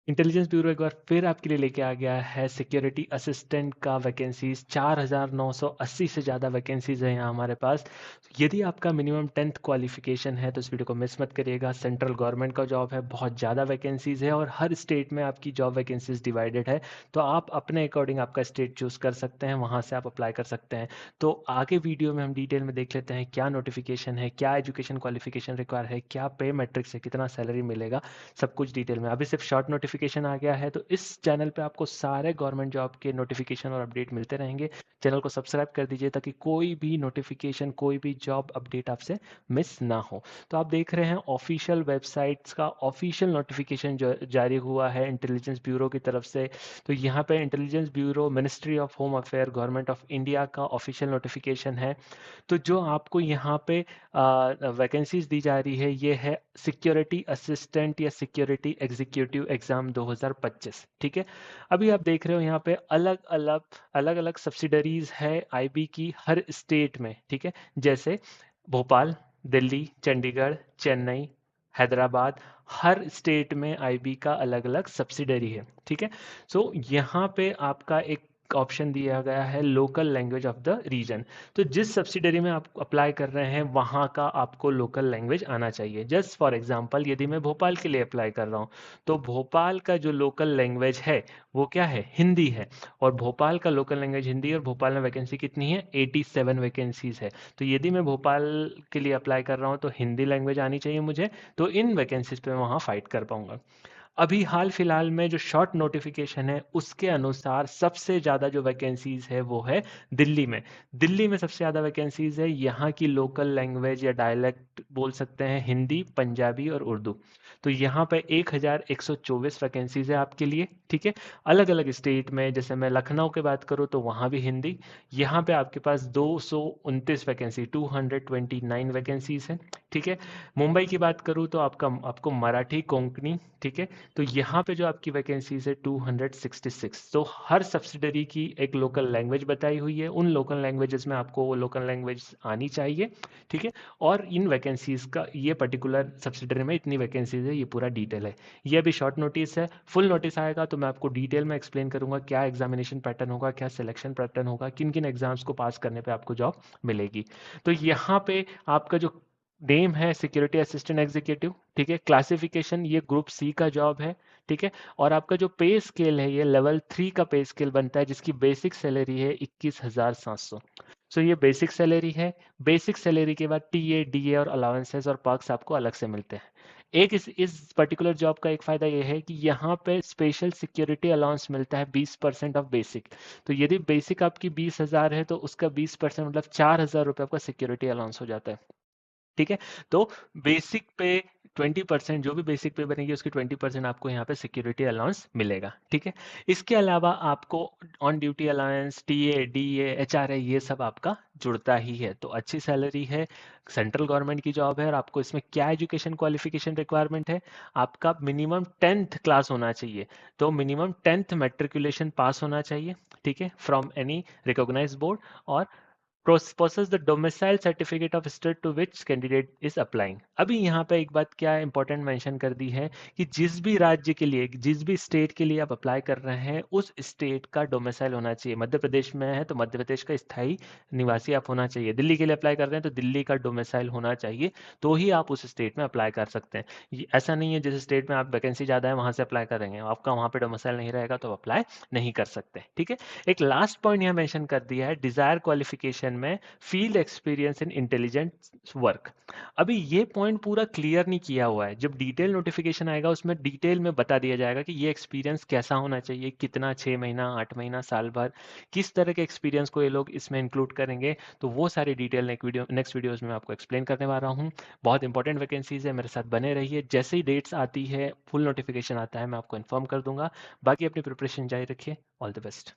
Intelligence bureau एक बार फिर आपके लिए लेके आ गया है सिक्योरिटी असिस्टेंट का वैकेंसीज 4,980 से ज़्यादा वैकेंसीज है यहाँ हमारे पास। यदि आपका मिनिमम 10th क्वालिफिकेशन है तो इस वीडियो को मिस मत करिएगा। सेंट्रल गवर्नमेंट का जॉब है, बहुत ज़्यादा वैकेंसीज है और हर स्टेट में आपकी जॉब वैकेंसीज डिवाइडेड है, तो आप अपने अकॉर्डिंग आपका स्टेट चूज कर सकते हैं, वहाँ से आप अप्लाई कर सकते हैं। तो आगे वीडियो में हम डिटेल में देख लेते हैं क्या नोटिफिकेशन है, क्या एजुकेशन क्वालिफिकेशन रिक्वायर है, क्या पे मैट्रिक्स है, कितना सैलरी मिलेगा, सब कुछ डिटेल में। अभी सिर्फ शॉर्ट नोटिफिकेशन आ गया है, तो इस चैनल पे आपको सारे गवर्नमेंट जॉब के नोटिफिकेशन और अपडेट मिलते रहेंगे। चैनल को सब्सक्राइब कर दीजिए ताकि कोई भी नोटिफिकेशन, कोई भी जॉब अपडेट आपसे मिस ना हो। तो आप देख रहे हैं ऑफिशियल वेबसाइट्स का ऑफिशियल नोटिफिकेशन जारी हुआ है इंटेलिजेंस ब्यूरो की तरफ से। तो यहाँ पे intelligence bureau, ministry of home affair, government of India का ऑफिशियल नोटिफिकेशन है। तो जो आपको यहाँ पे वैकेंसीज दी जा रही है ये है सिक्योरिटी असिस्टेंट या सिक्योरिटी एग्जीक्यूटिव एग्जाम 2025। ठीक है, अभी आप देख रहे हो यहाँ पे अलग अलग सब्सिडरीज है आईबी की हर स्टेट में। ठीक है, जैसे भोपाल, दिल्ली, चंडीगढ़, चेन्नई, हैदराबाद, हर स्टेट में आईबी का अलग अलग सब्सिडरी है। ठीक है, सो यहाँ पे आपका एक ऑप्शन दिया गया है local language of the region. तो जिस सब्सिडरी में आप अप्लाई कर रहे हैं वहाँ का आपको लोकल लैंग्वेज आना चाहिए। जस्ट फॉर एग्जांपल यदि मैं भोपाल के लिए अप्लाई कर रहा हूँ तो भोपाल का जो लोकल लैंग्वेज है वो क्या है, हिंदी है। और भोपाल का लोकल लैंग्वेज हिंदी है और भोपाल में वैकेंसी कितनी है, 87 वैकेंसीज है। तो यदि मैं भोपाल के लिए अप्लाई कर रहा हूँ तो हिंदी लैंग्वेज आनी चाहिए मुझे, तो इन वैकेंसीज पे मैं वहाँ फाइट कर पाऊंगा। अभी हाल फिलहाल में जो शॉर्ट नोटिफिकेशन है उसके अनुसार सबसे ज़्यादा जो वैकेंसीज है वो है दिल्ली में। दिल्ली में सबसे ज़्यादा वैकेंसीज है, यहाँ की लोकल लैंग्वेज या डायलेक्ट बोल सकते हैं हिंदी, पंजाबी और उर्दू। तो यहाँ पे 1,124 वैकेंसीज है आपके लिए। ठीक है, अलग अलग स्टेट में, जैसे मैं लखनऊ की बात करूँ तो वहाँ भी हिंदी। यहाँ पे आपके पास 229 वैकेंसी, 229 वैकेंसीज है। ठीक है, मुंबई की बात करूँ तो आपको मराठी, कोंकणी। ठीक है, तो यहाँ पे जो आपकी वैकेंसीज है 266। तो हर सब्सिडरी की एक लोकल लैंग्वेज बताई हुई है, उन लोकल लैंग्वेजेस में आपको वो लोकल लैंग्वेज आनी चाहिए। ठीक है, और इन वैकेंसीज का ये पर्टिकुलर सब्सिडरी में इतनी वैकेंसीज है, ये पूरा डिटेल है। ये अभी शॉर्ट नोटिस है, फुल नोटिस आएगा तो मैं आपको डिटेल में एक्सप्लेन करूंगा क्या एग्जामिनेशन पैटर्न होगा, क्या सिलेक्शन पैटर्न होगा, किन किन एग्जाम्स को पास करने पे आपको जॉब मिलेगी। तो यहाँ पे आपका जो नेम है सिक्योरिटी असिस्टेंट एग्जीक्यूटिव। ठीक है, क्लासिफिकेशन ये ग्रुप सी का जॉब है। ठीक है, और आपका जो पे स्केल है ये लेवल 3 का पे स्केल बनता है, जिसकी बेसिक सैलरी है 21,700। सो ये बेसिक सैलरी है। बेसिक सैलरी के बाद टीए, डीए और अलाउंसेस और पर्क्स आपको अलग से मिलते हैं। एक इस पर्टिकुलर जॉब का एक फायदा ये है कि यहाँ पे स्पेशल सिक्योरिटी अलाउंस मिलता है 20% ऑफ बेसिक। तो यदि बेसिक आपकी 20,000 है तो उसका 20% मतलब 4,000 रुपये आपका सिक्योरिटी अलाउंस हो जाता है। ठीक है, तो बेसिक पे 20%, जो भी बेसिक पे बनेगी उसकी 20% आपको यहाँ पे सिक्योरिटी अलाउंस मिलेगा। ठीक है, इसके अलावा आपको on duty allowance, TA, DA, HRA ये सब आपका जुड़ता ही है। तो अच्छी सैलरी है, सेंट्रल गवर्नमेंट की जॉब है। और आपको इसमें क्या एजुकेशन क्वालिफिकेशन रिक्वायरमेंट है, आपका मिनिमम 10th क्लास होना चाहिए। तो मिनिमम 10th मेट्रिकुलेशन पास होना चाहिए। ठीक है, फ्रॉम एनी रिकॉग्नाइज्ड बोर्ड, और possess the domicile certificate of state to which candidate is applying। अभी यहाँ पे एक बात क्या इंपॉर्टेंट मेंशन कर दी है कि जिस भी राज्य के लिए, जिस भी स्टेट के लिए आप अप्लाई कर रहे हैं उस स्टेट का डोमिसाइल होना चाहिए। मध्य प्रदेश में है तो मध्य प्रदेश का स्थायी निवासी आप होना चाहिए। दिल्ली के लिए अप्लाई कर रहे हैं तो दिल्ली का डोमिसाइल होना चाहिए, तो ही आप उस स्टेट में अप्लाई कर सकते हैं। ऐसा नहीं है जिस स्टेट में आप वैकेंसी ज़्यादा है वहाँ से अप्लाई करेंगे, आपका वहाँ पे डोमिसाइल नहीं रहेगा तो अप्लाई नहीं कर सकते। ठीक है, एक लास्ट पॉइंट यहाँ मेंशन कर दिया है डिजायर क्वालिफिकेशन में, field experience in intelligent work. अभी ये पॉइंट पूरा क्लियर नहीं किया हुआ है, जब डिटेल नोटिफिकेशन आएगा उसमें डिटेल में बता दिया जाएगा कि ये एक्सपीरियंस कैसा होना चाहिए, कितना, 6 महीना, 8 महीना, साल भर, किस तरह के एक्सपीरियंस को ये लोग इसमें इंक्लूड करेंगे। तो वो सारी डिटेल नेक्स्ट वीडियोस में आपको एक्सप्लेन करने वाला हूँ। बहुत इंपॉर्टेंट वैकेंसीज है, मेरे साथ बने रहिए। जैसे ही डेट्स आती है, फुल नोटिफिकेशन आता है, मैं आपको इन्फॉर्म कर दूंगा। बाकी अपनी प्रिपरेशन जारी रखिए। All the best.